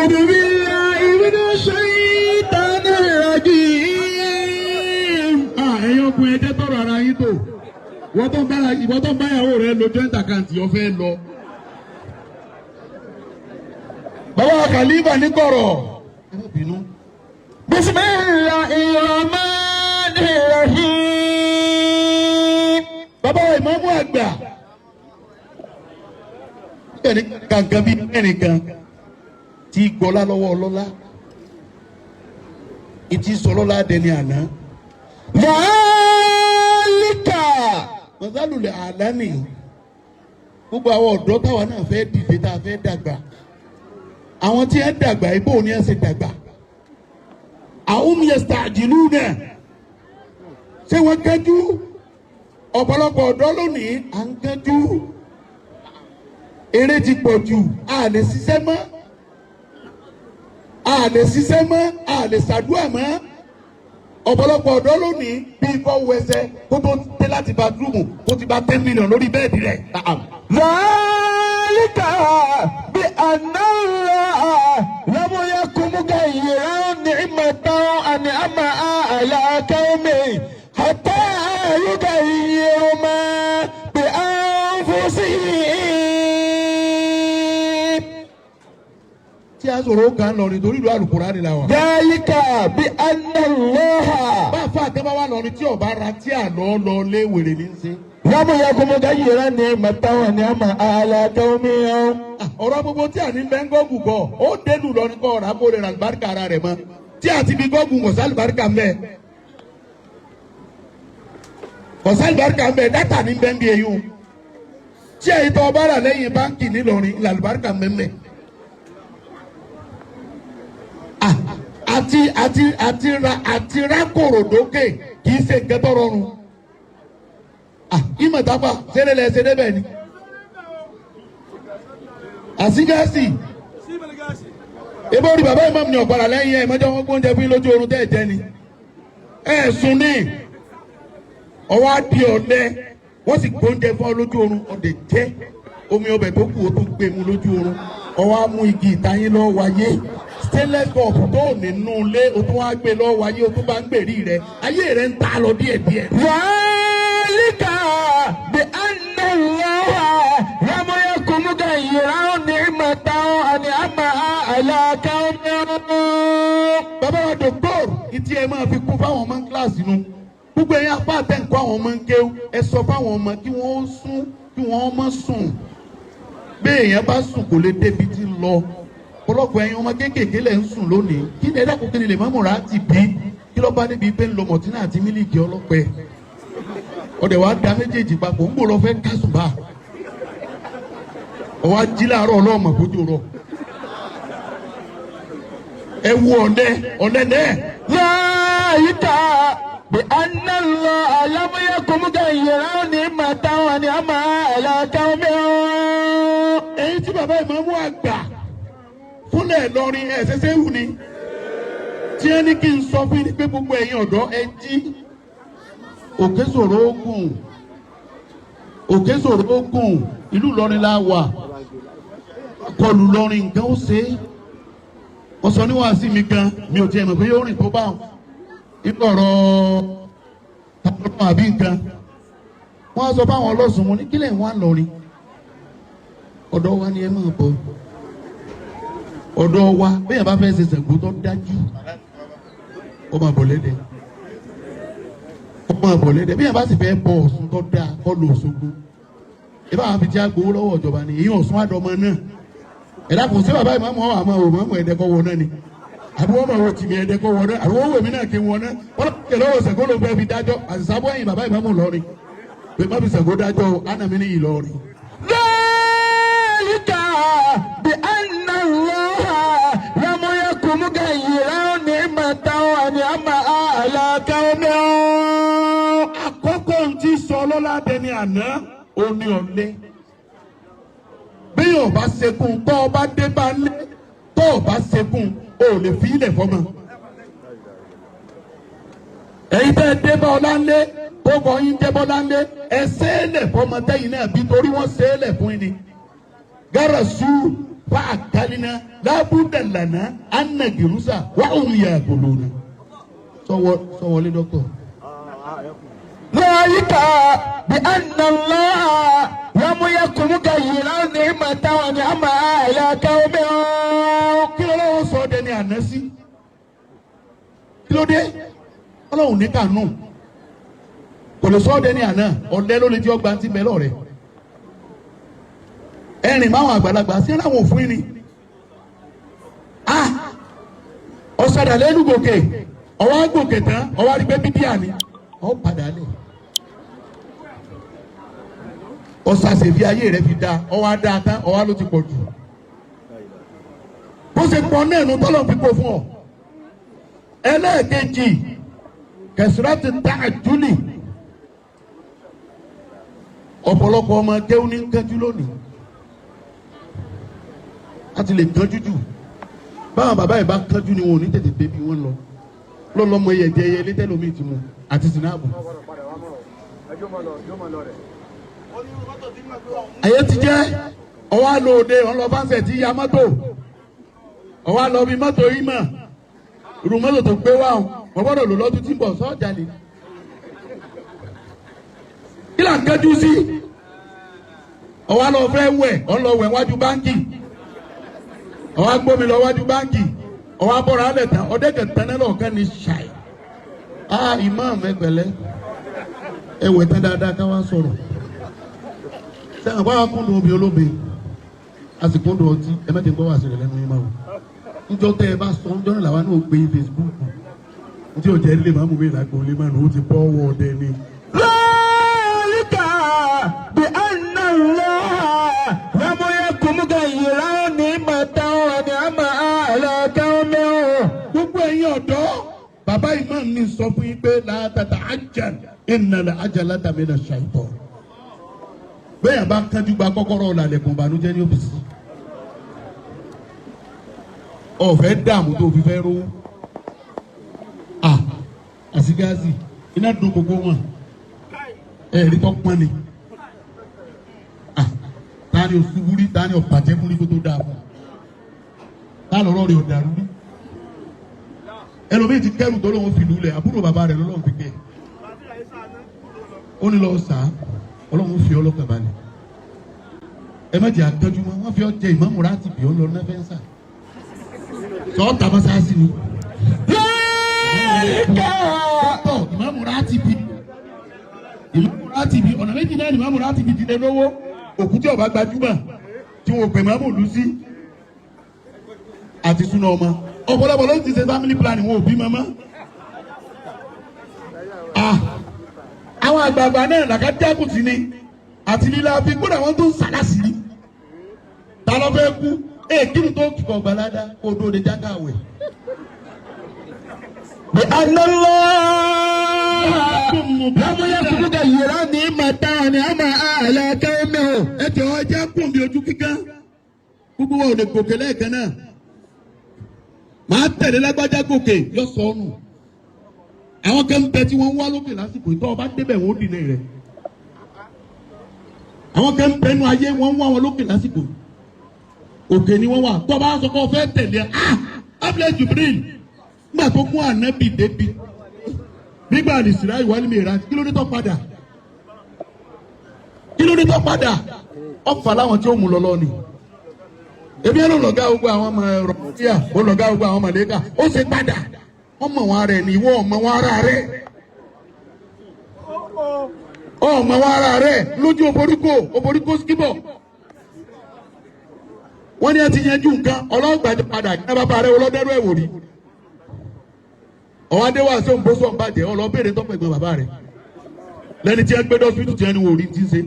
أعوذ بالله من الشيطان الرجيم. ẹ̀yin ọkùnrin ẹ̀jẹ̀ tọrọ ara yín tó ìwọ tó ń báyàwó rẹ lo joint account yọ fẹ́ lọ. bàbá kàlífà ní kọ̀rọ̀. Bismillahirrahmanirrahim. bàbá ìmáàmù àgbà. ẹni kankan bíi ẹnìkan tí gbọ́lá lọ́wọ́ ọlọ́lá ìtì sọlọ́lá dẹni àná. Yálíkà mọ̀sálùlẹ̀ àlánì gbogbo àwọn ọ̀dọ́ táwa náà fẹ́ dìde tá a fẹ́ dàgbà àwọn tí ẹ dàgbà ibò ni ẹ ṣe dàgbà àwọn yasta'jiluna náà ṣé wọ́n kánjú ọ̀pọ̀lọpọ̀ ọ̀dọ́ lónìí à ń kánjú eré ti pọ̀ jù a lè ṣiṣẹ́ mọ́ a lè ṣàdúrà mọ́ ọ̀pọ̀lọpọ̀ ọ̀dọ́ lónìí bí ikọ̀ wẹsẹ̀ kó tó dé láti bàtúrùmù kó ti bá 10 million lórí bẹ́ẹ̀dì rẹ̀. Zalika bí anáwó lọ́mọye kúmúkà yìí ni'matan an'ama ala qaumi hatta yughayyiru ma bi anfusihim. tí a sọ̀rọ̀ kan lọ nítorí ìlú Al-Qur'ani la wà. Zalika bí anáwó. bá a fọ àtẹ́bá wa lọ ní tí ọba ra tí àná lọ lé wèrè ní í ṣe. Yàmú ya kúmú ká yìí ní mẹ́tàwọn ní àmà àlàkẹ́wọ́mí ọ́. ọ̀rọ̀ gbogbo tí a ní bẹ́ńgọ́gù bọ̀ ó dénú lọ ní kọ́ ọ̀rọ̀ àbò rẹ̀ àlùbáríkà ara rẹ̀ mọ́ tí a ti fi gọ́gù kọ̀sá àlùbáríkà mẹ́. kọ̀sá àlùbáríkà mẹ́ dátà ní bẹ́ńgì eyín tí a yìí tọ́ ọba rà lẹ́yìn báńkì nílọrin àlùbáríkà mẹ́mẹ́. àti rákòròdókè kì í ṣe nǹkan tó rọrùn. ìmọ̀ tápà sẹ́lẹ̀lẹ̀ ṣe débẹ̀ ni. àṣìgáàsì ebó rí bàbá ìmọ̀ ní ọ̀pára lẹ́yìn ẹ̀ mọ́jọ́ wọn gbóúnjẹ fún lójú oorun tẹ́ ẹ̀ jẹ́ ni. ẹ̀ sùn ní ọwọ́ adì ọ̀lẹ wọ́n sì gbóúnjẹ fún ọ lójú oorun ọ̀dẹ̀ jẹ́ omi ọbẹ̀ tó kù ó tó gbé mu lójú oorun ọwọ́ á mú igi ìtayín lọ́ọ́ wáyé stainless cup tó nínú ilé o tún wá gbé lọ́ọ́ wáyé o tún bá ń gbèrí rẹ ayé rẹ ń ta lọ díẹ̀díẹ̀. Zalika bi anna Allah lam yakun mughayyiran ni'matan an'ama ala qawmin. bàbá wa dòkítọ́rù ìtí ẹ máa fi kún fáwọn ọmọ kíláàsì nu gbogbo ẹ̀yin apá àtẹ̀kọ́ àwọn ọmọ ń kéwú ẹ sọ fáwọn ọmọ kí wọ́n sùn kí wọ́n má sùn bẹ́ẹ̀ èèyàn bá sùn kò lè débi tí ń lọ ọ̀pọ̀lọpọ̀ ẹ̀yin ọmọ kéékèèké lẹ̀ ń sùn lónìí kí ni ẹ̀dá kòkè ni lè má múra ti bí kí ló bá débi pé ń lo mọ̀tínà àti mílíkì ọlọ́pẹ ọ̀dẹ̀ wàá da méjèèjì papọ̀ ń bò lọ fẹ́ kásùbà ọwọ́ ají láàárọ̀ ọlọ́ọ̀mọ̀ kójú rọ ẹ wo ọ̀nẹ́ náà. Zalika bi anna Allah lam yakun mughayyiran ni'matan an'ama ala qawmin. èyí tí bàbá ìmáàmù àgbà fúnlẹ̀ lọrin ẹ̀sẹ̀sẹ̀ wù ni tí ẹni kí n sọ fún yín pé gbogbo ẹ̀yin ọ̀dọ́ ẹ jí òkè sòrò ogun ìlú Ìlọrin la wà kọlù lọrin nǹkan ó ṣe é wọ́n sọ níwáàsí mi gan mi ò tiẹ̀ mọ̀ pé yóò rìn tó bá wọn ìkọ̀rọ̀ tàbí àbí nǹkan wọ́n á sọ fáwọn ọlọ́sùn mu ní kílẹ̀ wọn lọrin ọ̀dọ́ wa ni ẹ máa bọ̀ ọ̀dọ́ wa bẹ́ẹ̀ bá fẹ́ ṣe Ṣàngó tó dájú ọmọ àbọ̀lẹ́dẹ̀ bẹ́ẹ̀ bá sì fẹ́ bọ̀ Ọ̀ṣun tó dáa kọ́ lọ Òṣogbo ìbá àwọn fi ti agbowó lọ́wọ́ ìjọba ni èyí Ọ̀ṣun àdọ́mọ náà ẹ̀dá kò sí bàbá ìmáàmù àwọn àmọ́ òmùmù ẹ̀dẹ́kọ̀ wọ náà ni àbúrò ọmọ àwọn tìmí ẹ̀dẹ́kọ̀ wọ náà àbúrò owó èmi náà kí wọn náà wọ́n kẹ̀ lọ́wọ́ Ṣàngó ló fẹ́ fi dájọ́ àṣìṣàbọ̀ ẹ̀yìn bàbá ìmáàmù lọ́rin pé má fi Ṣàngó dájọ́ ánàmí ní Ìlọrin. Zalika bi anna Allah lam yakun mughayyiran ni'matan an'ama ala qawmin. àkọ́kọ́ ti sọ ọlọ́lá dẹni àná òní ọ̀lẹ́ bí yóò bá sekun tó o bá dé bá lé tó o bá sekun o lè fi ilẹ̀ fọmọ. èyí tẹ́ ẹ dé bá ọlá ńlé tó kọ́ yín dé bọ́lá ńlé ẹ ṣe é lẹ̀ fọmọ tẹ́yìn náà bí torí wọ́n ṣe é lẹ̀ fún yín ni. gáràsù فأكلنا لا بد لنا أن نجلس وهم يأكلون. صور دكتور. ذلك بأن الله لم يكن مغيرا نعمة ونعمها على قوم. kí ló sọ dẹni àná sí? kí ló dé? Ọlọ́run ní kànú kò lè sọ dẹni àná ọ̀lẹ ló lè jẹ́ ọgbà tí mẹ́lọ̀ rẹ̀ ẹ̀rìn máwọn àgbàlagbà sí ẹ̀ráwọn òfin ni ọ̀sàdà lẹ́nu gòkè ọwọ́ gòkè tán ọwọ́ àrígbé bíbíà ni ọ̀ padà lẹ̀ ọ̀sàsè fi ayé rẹ̀ fi da ọwọ́ adá tán ọwọ́ ló ti pọ̀ jù bó ṣe pọ̀ náà ló tọ́lọ̀ fi kó fún ọ. ẹlẹ́ẹ̀kejì kẹsìrọ́tì ta'ajjuli ọ̀pọ̀lọpọ̀ ọmọ kéwú ní kánjú lónìí a ti lè kánjú jù báwọn bàbá yìí bá kánjú ni wọn ò ní tètè débi wọn lọ lọ́lọ́mọ ẹyẹ jẹ ẹyẹ létẹ́lómi ti mu àti sinabu. ayé ti jẹ́ ọwọ́ àlòdè ọlọ́fàṣẹ ti ya mọ́tò ọwọ́ àlọ́ bí mọ́tò yìí mọ̀ irú mọ́tò tó gbé wá wọn gbọ́dọ̀ lò lọ́dún tí ń bọ̀ sọ́ọ̀jà ni. kí là ń kẹ́jú sí ọwọ́ àlọ́ fẹ́ wẹ̀ ọlọ́wẹ̀ wájú báńkì ọwọ́ agbómi lọ wájú báńkì ọwọ́ abọ́ra alẹ̀ tán ọ̀dẹ́gẹ̀tẹ̀ náà lọ́ọ̀kan ní ṣáì. imam ẹgbẹ̀lẹ́ ẹwẹ̀ tán dáadáa ká wá sọ̀rọ̀ sẹ́yìn àbáwá kúndùn obì olóbe àsìkò ń dùn ọtí ẹ mẹ́tẹ̀ gbọ́ wá sílẹ̀ lẹ́nu yín máa wò níjọ́ tẹ́ ẹ bá sọ ń jọ́nà làwọn náà gbé Facebook tí ò jẹ́ ilé màmú mi làgbọ̀n lé máa nù ó ti bọ́ ọwọ́ ọdẹ ni. lọ́ọ̀lìkà bí àná lọ́ọ̀ lọ́mọ yẹ kùmùkà yìí láwọn ní màtá wọn ni a máa àlàkà mẹ́wọ̀n. gbogbo ẹ̀yin ọ̀dọ́ bàbá imam ní sọ fún yín pé látàtà ajal innal ajalata mina shaytan bẹ́ẹ̀ bá kájú gba kọ́kọ́rọ́ ọ̀làlẹ̀kùn ìbànújẹ́ ní ọ́fíìsì ọ̀fẹ́ dààmú tó fi fẹ́ rówó àsìgáàsì iná dùn gbogbo wọn ẹ̀rí tó pọ́n ni tani òṣùwúrí tani ọ̀bàjẹ́kúrí kó tó dáa fún tani ọ̀rọ̀ rẹ̀ ọ̀dàrú rí ẹlòmíì ti kẹ́rù tó lóun fi lulẹ̀ àbúrò bàbá rẹ̀ lọ́lọ́run fi kẹ́ ó ní lọ́ọ́ sá ọlọ́run fi ọlọ́kàn balẹ̀ ẹ má jẹ́ àtọ́jú wọn wọ́n fi ọ jẹ ìmáàmù láti bì ọ́ lọ nẹ́fẹ̀ẹ́sà sọ́ọ́ tàbásáàsì ni ìmáàmù láti bì ọ̀nà méjì náà ni ìmáàmù láti bì ti dẹ lówó òkú tí ọba gbajúmọ̀ tí wọn pè ìmáàmù lù sí àti súná ọmọ ọ̀pọ̀lọpọ̀ ló ti ṣe family planning wọn ò bí mọ́mọ́ àwọn àgbààgbà náà làkàtúntà sí ni àti lílà fi kódà wọn tó ń sàlásì ni ta ló fẹ́ kú kí ni tó kọ̀ gbalada kó dó de jáká wẹ̀. bí alọ́lọ́ lámú yẹ kúkúkà yìírá ní màtá ni a máa àlàkà mẹ́wọ̀n. ẹ jẹ́ ọjà kùn bí ojú kíkan gbogbo wa ò lè gòkè lẹ́ẹ̀kan náà màá tẹ̀lé lágbájá gòkè yọ sọnù àwọn kan bẹ tí wọ́n ń wá lókè lásìkò ìtọ́ ọba débẹ̀ wọ́n ó dìde rẹ̀ àwọn kan bẹ nu ayé wọ́n ń wá wọn lókè lásìkò òkè ni wọ́n wà tọ́ba sọ pé ọ̀fẹ́ tẹ̀lé abúlé Jibril nígbà tó kún ànábì débi nígbà àdìsíra ìwálé mi rà kí ló dé tó padà ọ̀fà láwọn tí ó mú lọ́lọ́ ni ebi ẹ ló lọ̀gá gbogbo àwọn ọmọ ẹ̀rọ tíà ó lọ̀gá gbogbo àwọn mọ̀lẹ́kà ó ṣe padà wọ́n mọ̀ wọn ara ẹ̀ ní ìwọ ọmọ wọn ara rẹ̀ ọmọ wọn ara rẹ̀ lójú oboríkó skibọ̀ wọ́n ní ẹ ti yanjú nǹkan ọlọ́gbàdé padà ní bàbá rẹ̀ ọlọ́dẹ́rú ẹ̀wò rí ọ̀wádé wà sí òǹbóṣọ̀ ń bàjẹ́ ọlọ́bẹ̀rẹ̀ tọ́pọ̀ ẹ̀gbọ́n bàbá rẹ̀ lẹ́ni tí ẹ gbé dọ́sítù tí ẹni wò rí ti ṣe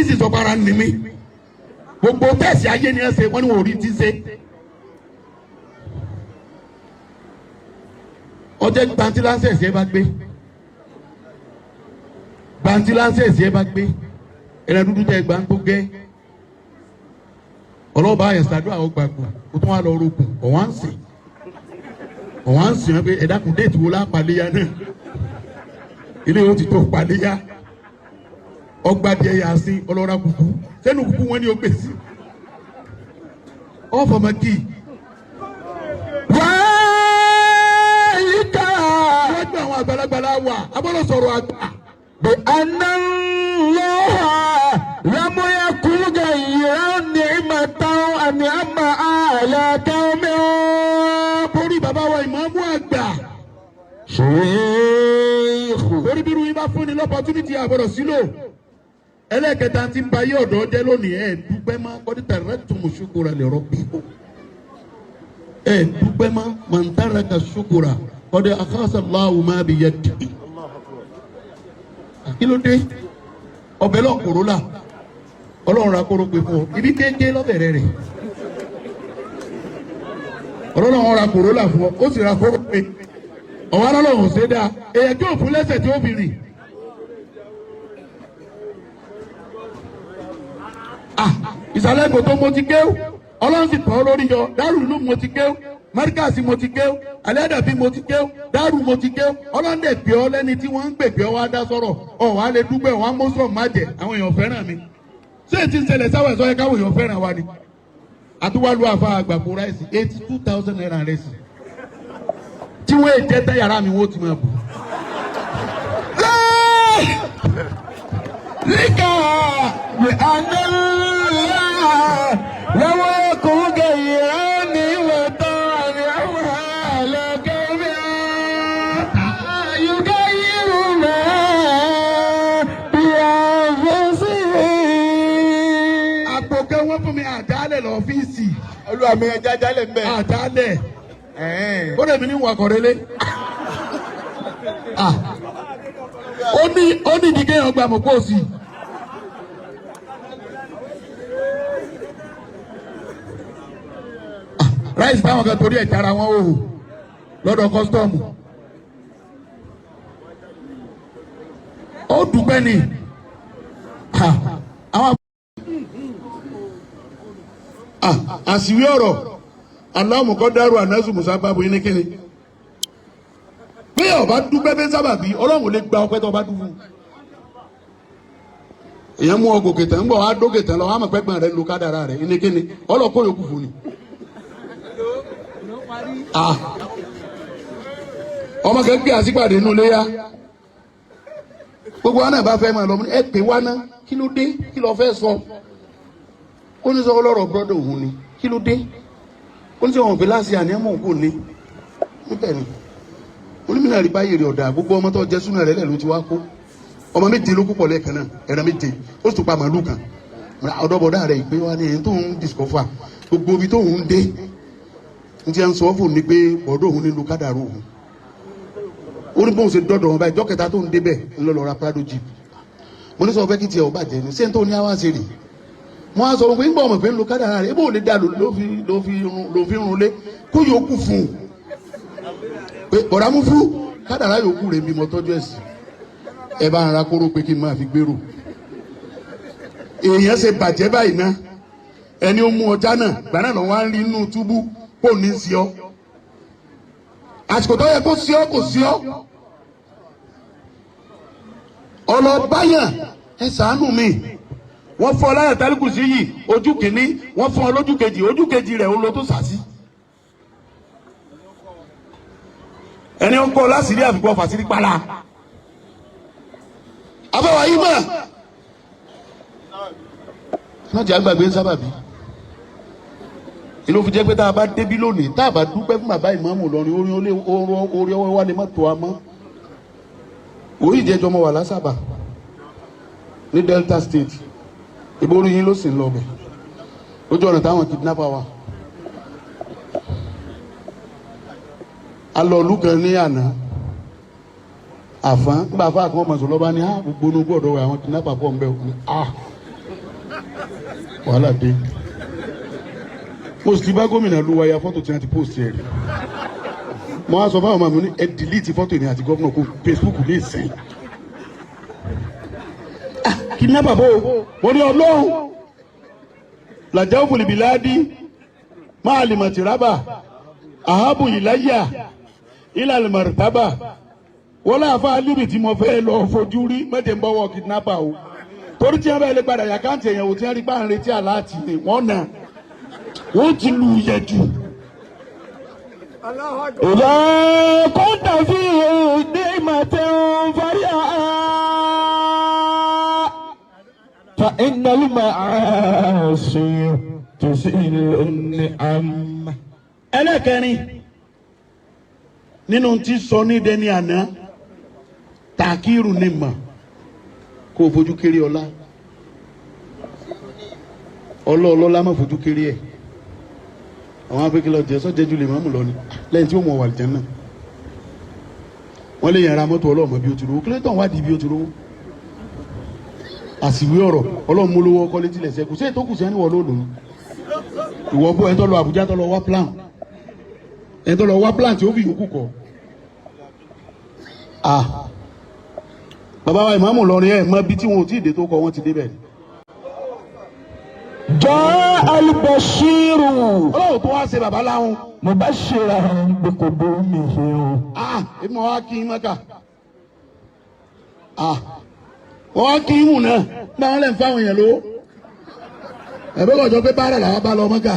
ìsì sọ̀pára ní mi gbogbo tẹ̀sí ayé ni ẹ ṣe wọ́n ní wò rí ti ṣe ọjọ́ gbantilansẹ̀sì ẹ bá gbé ẹ̀rẹ́ dúdú tẹ̀ gbà ń tó gẹ́ ọlọ́ba àyẹ̀sàdúrà ọgbàgbọ́ kó tó wà lọ rògùn ọ̀wá ń sìn wọn pé ẹ̀dákun déètì wo lá paléyà náà ilé yóò ti tó paléyà ọgbà díẹ̀ yà sí ọlọ́ra kúkú sẹ́nu kúkú wọn ni ó gbèsè ọ̀fọ̀ mọ́ kì í. wáyíká. wọ́n gbé àwọn àgbàlagbàlà wà abọ́dọ̀ sọ̀rọ̀ àgbà. bí anáwó lámúyẹ kúrúgà ìyá ní ìmọ̀tán àmì àmà àlàkẹ́ mi. borí bàbá wa ìmáàmù àgbà. Sheikh. borí bírú yín bá fún ni lọ́pọ̀túnìtì àbọ̀dọ̀ sílò. ẹlẹ́kẹta ti ń ba yé ọ̀dọ́ jẹ́ lónìí ẹ̀ dúpẹ́ máa kọ́dí tàrẹ́ tó mú ṣukura lè rọ́ bí o. ẹ̀ dúpẹ́ máa ń tàrẹ́ ka ṣukura kọ́dí akásá láwù máa bí yẹ dì. kí ló dé ọbẹ̀ lọ kòró la ọlọ́run ra kóró pé fún ọ ibi kéńké lọ́bẹ̀rẹ̀ rẹ̀ ọlọ́run ra kòró la fún ọ ó sì ra kóró pé ọ̀wá lọ́lọ́run ṣe dáa èyàn tí ò fún lẹ́sẹ̀ tí ó fi rìn. ìsàlẹ̀ èkó tó mo ti kéwù ọlọ́run sì tọ́ lórí yọ dárù ìlú mo ti kéwù márikàsì mo ti kéwù alẹ́dàbí mo ti kéwù dárù mo ti kéwù ọlọ́run dẹ̀ pé ọ lẹ́ni tí wọ́n ń gbèpè ọ wá dá sọ̀rọ̀ ọ wà á lè dúpẹ́ wọn á mọ́sọ̀ má jẹ àwọn èèyàn fẹ́ràn mi ṣé ètí ń ṣẹlẹ̀ sáwọ̀ ẹ̀sọ́ yẹ káwọn èèyàn fẹ́ràn wa ni àtúwálú àfa àgbàpọ̀ ráìsì 82,000 naira ráìsì tí wọ́n èjẹ́ tẹ́ yàrá mi wọ́n ti máa bù. Líkà bí anáwó lọ́wọ́ kúrúgà ìyá ní ìmọ̀tán àmì àmà àlàkẹ́ mi. Àyùká yìí mọ̀ bí àfẹ́sí. àpò kẹ́ wọ́n fún mi àdálẹ̀ lọ́fíìsì. Olúwa mi ẹja jálẹ̀ ń bẹ̀. àdálẹ̀ ó dẹ̀ mi ní wàkọ̀rẹ́lé. ó ní ìdí kéèyàn gba àmọ̀pọ̀ òsì. ráìsì táwọn kan torí ẹ̀jẹ̀ ara wọn ò hò lọ́dọ̀ kọ́sítọ́ọ̀mù. ó dùpẹ́ ni àwọn àṣìwé ọ̀rọ̀ aláwọ̀ kọ́ dárò ànásù musa bábo yín ní kíni. bí ọba dúpẹ́ bẹ́ẹ̀ sábàbí ọlọ́run lè gba ọpẹ́ tó ọba dúró. èèyàn mú ọgò kẹtẹ ń bọ̀ wá dó kẹtẹ lọ wá mọ̀ pẹ́gbọ́n rẹ̀ lu kádàrá rẹ̀ ní kíni ọlọ́kọ́ yòókù fún ni. ọmọ kẹ́kẹ́ àsìpàdé inú ilé yá gbogbo wa náà bá fẹ́ máa lọ ẹ pè wá ná kí ló dé kí ló fẹ́ sọ ó ní sọ ọlọ́rọ̀ brọ́dọ̀ òun ni kí ló dé ó ní sọ wọn fìlàsì àníyànmọ́ òkú ni níbẹ̀ ni onímìnira rí báyìí rí ọ̀dà gbogbo ọmọ tó jẹ́ súnà rẹ̀ lẹ́nu tí wá kó ọmọ méje ló púpọ̀ lẹ́ẹ̀kan náà ẹ̀rọ méje ó sì tún pa màálù kan ọ̀dọ́bọ̀dá rẹ̀ ìgbé wa ni èyí tó ń discover gbogbo ibi tó ń dé ní ti à ń sọ fún ni pé bọ̀dọ̀ òun nílùú kádàrú òun ó ní bóun ṣe dọ́dọ̀ wọn báyìí jọ́kẹta tó ń débẹ̀ ńlọ́lọ́ra Prado jeep mo ní sọ fẹ́ kí tiẹ̀ ọ̀ bàjẹ́ ni sẹ́ńtò ní àwọn àṣírí mo á sọ wọn pé ń gbọ́ ọmọ pé ń lo kádàrá rẹ̀ ebó ò lè dá ló fi rún lé kó yòókù fún un pé ọ̀rá mú fún kádàrá yòókù rẹ̀ bí mo tọ́jú ẹ̀sìn ẹ bá ń ra kóró pé kí n máa fi gbèrò èèyàn ṣe bàjẹ́ báyìí ná ẹni ó mú ọjà náà gbà náà lọ wá ń rí inú túbú kò ní sí ọ àsìkò tó yẹ kó sí ọ kò sí ọ ọlọ́báyà ẹ ṣàánú mi wọ́n fọ́ láyà tálíkù sí yìí ojú kìíní wọ́n fọ́ ọ lójú kejì rẹ̀ ó lọ tó sàásì. ẹni ó kọ́ lásìrí àfikún fàṣírí pálá abẹ́wà yìí mọ̀ náà jẹ́ àgbàgbé ń sábàbí ìlú fi jẹ́ pé tá a bá débí lónìí tá a bá dúpẹ́ fún bàbá ìmáàmù lọ́rin orí ọwọ́ wa lè má tó a mọ́ orí ìjẹ́jọ́ mọ́ wà lásàbà ní Delta State ìborí yín ló sì ń lọ bẹ̀ lójú ọ̀nà táwọn kidnapper wà. alọ́ọ̀lù kan ní àná àfán nígbà fún àkọ́kọ́ mọ̀sán lọ́ba ní gbogbo inú gbọ́dọ̀ àwọn kidnapper pọ̀ ń bẹ̀ òkú wàhálà dé post bá gómìnà lu wáyà fọ́tò tí wọ́n ti post ẹ̀ rí mo á sọ fáwọn ọmọ mi ní ẹ delete fọ́tò ní àti gómìnà kó Facebook ní ìsìn kidnapper bò mo ní ọlọ́run làjà òfòlì bìláàdì máa lè mọ̀ tìrábà àhábù ìláyà ìlànà mọ̀rìtábà wọ́n láàfáà líbi tí mo fẹ́ lọ fojú rí mẹ́tẹ̀ ń bọ́wọ́ kidnapper o torí tí wọ́n bẹ́ẹ̀ lè padà yàkáǹtì èèyàn ò tí wọ́n rí bá ń retí àláàtì ni wọ́n nà wọ́n ti lu yẹ̀dù. إذا كنت في نعمة فرحا فإن المعاصي تزيل النعم. ẹlẹ́kẹrin nínú tí sọ ní dẹni àná tàkírù ní mà kó o fojú kéré ọlá ọlọ́ọ̀lọ́lá má fojú kéré ẹ̀ àwọn abẹ́kẹ́lẹ́ ọ̀jẹ̀ sọ́jẹ́jú lè máàmù lọ ni lẹ́yìn tí ó mọ̀ wà lìjẹ́ náà wọ́n lè yàrá mọ́tò ọlọ́ọ̀mọ bí ó ti rówó kílẹ̀ tán wádìí bí ó ti rówó àsìwé ọ̀rọ̀ ọlọ́ọ̀mú olówó ọkọ létí lẹ̀sẹ̀ kù sí ètò kù sẹ́ni wọ́n lóòlù ìwọ bó ẹ̀ tó lọ Àbújá tó lọ wá plan ẹ̀ tó lọ wá plan tí ó fi yòókù kọ. bàbá wa ìmáàmù lọrin ẹ̀ mọ bí tí wọn ò tí ì dé tó kọ wọn ti débẹ̀. جاء البشير ọlọ́run tó wá ṣe bàbá láwọn. مبشرا بقدومه. èmi wá kí n mọ́kà wọ́n wá kí n mù náà nígbà wọn lè ń fáwọn èèyàn lówó ẹ̀bẹ́ kọjọ pé báárẹ̀ làwọn bá lọ mọ́kà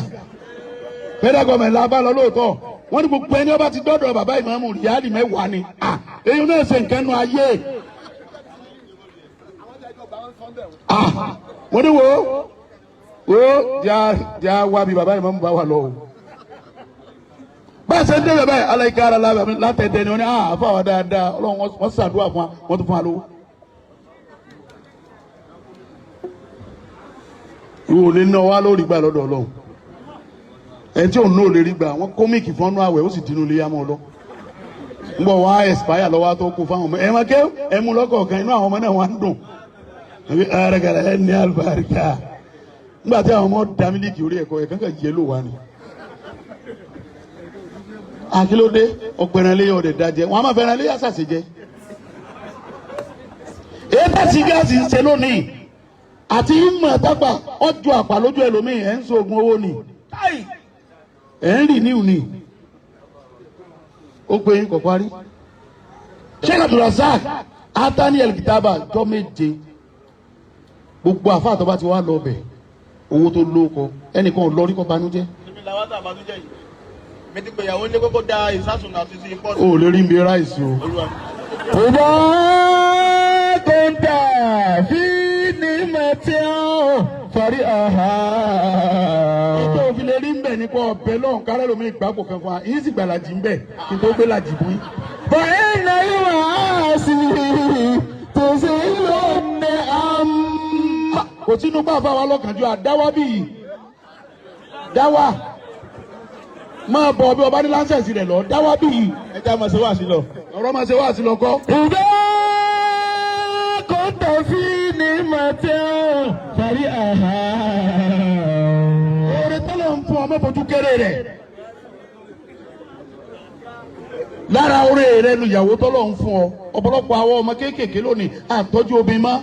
federal government làwọn bá lọ lóòótọ́ wọ́n ní gbogbo ẹni ọba ti dọ́dọ̀ bàbá ìmáàmù ríálì mẹ́wàá ni èyí náà ṣe nǹkan nu ayé wọ́n ní wo jà wá bí bàbá ìmáàmù bá wà lọ o bá a ṣe ń débẹ̀ báyìí aláìkára látẹ̀dẹ̀ ni wọ́n ní àfàwọ̀ dáadáa ọlọ́run wọ́n ṣàdúrà fún wa wọ́n tún fún wa lówó. ìwò lè ná wa lórí gbà lọ́dọ̀ ọlọ́run ẹni tí òun náà lè rí gbà wọ́n kọ́míìkì fọ́nú àwẹ̀ ó sì dínú ilé yá mọ́ ọ lọ. ń bọ̀ wá ẹ̀sìpáyà lọ́wọ́ tó kó fáwọn ọmọ ẹ̀ máa ké ẹ̀mú lọ́kọ̀ọ̀kan inú àwọn ọmọ náà wá ń dùn. ẹ̀ ní àlùbáríkà nígbà tí àwọn ọmọ dá mílíkì orí ẹ̀kọ́ ẹ̀ kankan yẹ ló wà ní. Akílódé ọ̀pẹ̀rẹ̀lẹ́ ọ̀dẹ̀ dájẹ́ wọn a máa fẹ́ràn lé àṣàṣe jẹ́. ètò tí gáàsì ń ṣe lónìí àti ìmọ̀ ẹ̀tàgbà ọjọ́ àpà lójú ẹlòmíì ẹ̀ ń so oògùn owó ni ẹ̀ ń rì níhù ni ó pé kò parí. Sheikh Abdulrazak atani elkitaba jọ méje gbogbo àfáà tó bá ti wá lọ bẹ̀ owó tó lóko ẹnìkan ò lọ rí kọ́ banújẹ́. mi ti pè ìyàwó ní kókó da ìsásùn àti sí pọ́ọ̀tù. o lè rí mi ráìsì o. إذا كنت في نعمة فرحا. ètò òfin lè rí ń bẹ̀ nípa ọ̀bẹ lọ́hùn kárẹ́ lómi ìgbàpò kan fún wa yìí sì gbàlàjì ń bẹ̀ kí n tó gbé làjì bú yín. فإن المعاصي تزيل النعم. kò sínú bá àfa wa lọ́kànjú àdáwà bíi dáwà máa bọ̀ bí ọba ní láńsẹ̀sì rẹ̀ lọ dáwà bíi ẹja máa ṣe wá sí lọ. ọ̀rọ̀ máa ṣe wá sí lọ kọ́. إذا كنت في نعمة فرحا. oore tọ́lọ̀ ń fún ọmọ fojú kéré rẹ̀ lára oore rẹ̀ lu ìyàwó tọ́lọ̀ ń fún ọ ọ̀pọ̀lọpọ̀ àwọn ọmọ kéékèèké lónìí àtọ́jú obìnrin mọ́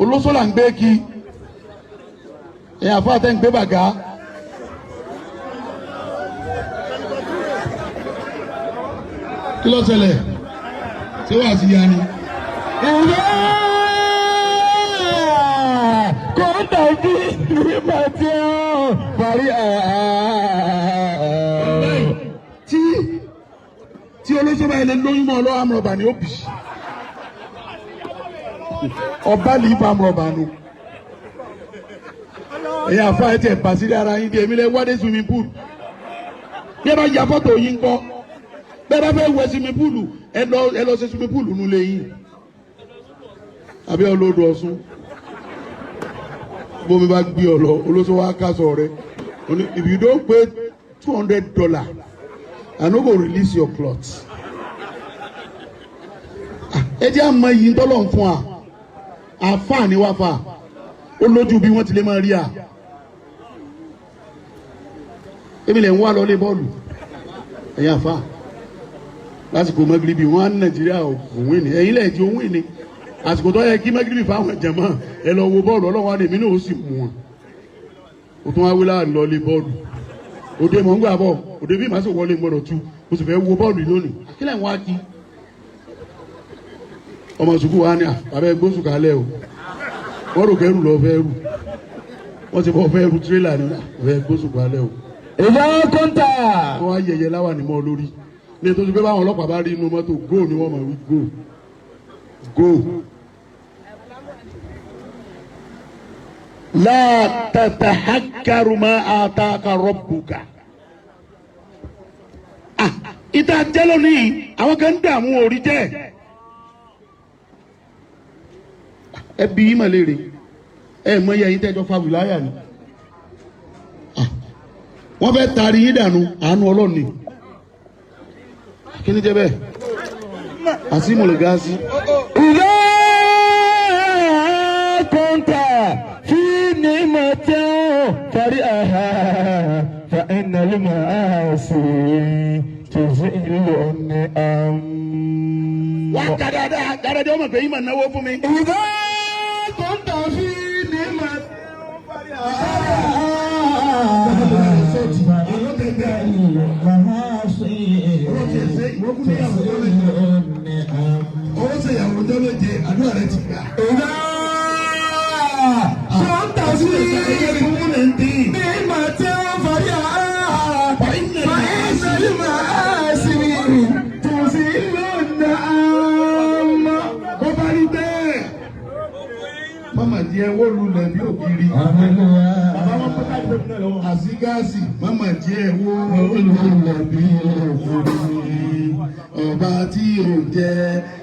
olóṣó là ń gbé kí ẹ̀yìn àfọ àtẹ̀ ń gbé bàgá. kí ló ṣẹlẹ̀ ṣé wàá sí ya ni. إذا كنت في نعمة فرحا. tí olóṣó bá ilé lóyún mọ́ ọlọ́wọ́ amúrọ̀bà ni ó bì ọba lè fa amúrọ̀bà nu ẹ̀yin àfa ẹ̀ tẹ̀ bá sílẹ̀ ara yín di èmi lẹ́ wádé swimming pool bí ẹ bá ya fọ́tò yín kọ́ bẹ́ẹ̀ bá fẹ́ wẹ̀ swimming pool ẹ lọ ṣe swimming pool nulẹ̀ yín àbí ọlọ́dọ̀ ọ̀sùn bómi bá gbé ọ lọ olóṣó wa kásọ̀ rẹ if you don't pay $200 I no go release your clothes. ẹ jẹ́ àmọ́ yìí ń tọ́lọ̀ ń fún wa àfáà ni wá fà ó lójú bí wọ́n ti lè máa rí à. èmi lè ń wá lọ lé bọ́ọ̀lù ẹ̀yà àfáà lásìkò mọ́gìrìbì wọ́n á ní Nàìjíríà òun ìní ẹ̀yìn lẹ́yìn tí òun ìní àsìkò tó yẹ kí mọ́gìrìbì fáwọn jàmá ẹ lọ wo bọ́ọ̀lù ọlọ́wọ́ àdèmí náà ó sì mú wọn ó tún wá wí láàrin lọ lé bọ́ọ̀lù òde mọ̀ ń gbà bọ̀ òde bí màá sì wọlé gbọ́dọ̀ tú o sì fẹ́ wo bọ́ọ̀lù lónìí kílẹ̀ ń wá kí ọmọ sùkú wa ní àbẹ gbósù kalẹ̀ o wọ́n rò kẹ́rù lọ fẹ́ rù wọ́n ti bọ́ fẹ́ ru tírélà ní ọ̀fẹ́ gbósùpá lẹ́ o. ìyá kọ́ńtà. wọ́n á yẹyẹ láwà ní mọ́ lórí ní ètò ìgbé báwọn ọlọ́pàá bá rí inú mọ́tò go ni wọ́n mọ̀ wí go. la tatahakkaru ma ataka rabbuka. ìta jẹ́ lónìí àwọn kan ń dààmú orí jẹ́ ẹbí yìí màlẹ́rẹ̀ mọ iye yín tẹ́jọ́ fa wìláyà ni wọ́n fẹ́ taari yín dànù àánú ọlọ́ọ̀ni kí ni jẹ́ bẹ́ẹ̀ àsìmọ̀lẹ̀ gáàsì. ìyá kọ́ńtà fi ní mọ̀tẹ́ kárí àhà fa iná ló máa ṣe tòṣe ìlú ọ̀nẹ́ wà á dáadáa ọmọ pé yín máa náwó fún mi. ìyá kọ́ńtà fi ní mọ̀tẹ́ kárí àhà. Ọwọ́ ṣe ìyàwó ọjọ́ méje, àdúrà rẹ ti gbà. Ṣọ́ńtà sí ìfúnni ń dín. ní ìmọ̀ tí wọ́n fọyà fàìsàlì máa sì tó sí lọ́nà àmọ́. Bó bá rí bẹ́ẹ̀. Mama díẹ̀ wó lulẹ̀ bí ògiri. Bàbá wọn pẹ́ káàdì pẹ́ẹ́pẹ́ náà lọ́wọ́. Àsígáàsì, mama díẹ̀ wó lulẹ̀ bí ògiri. Ọba tí ò jẹ́.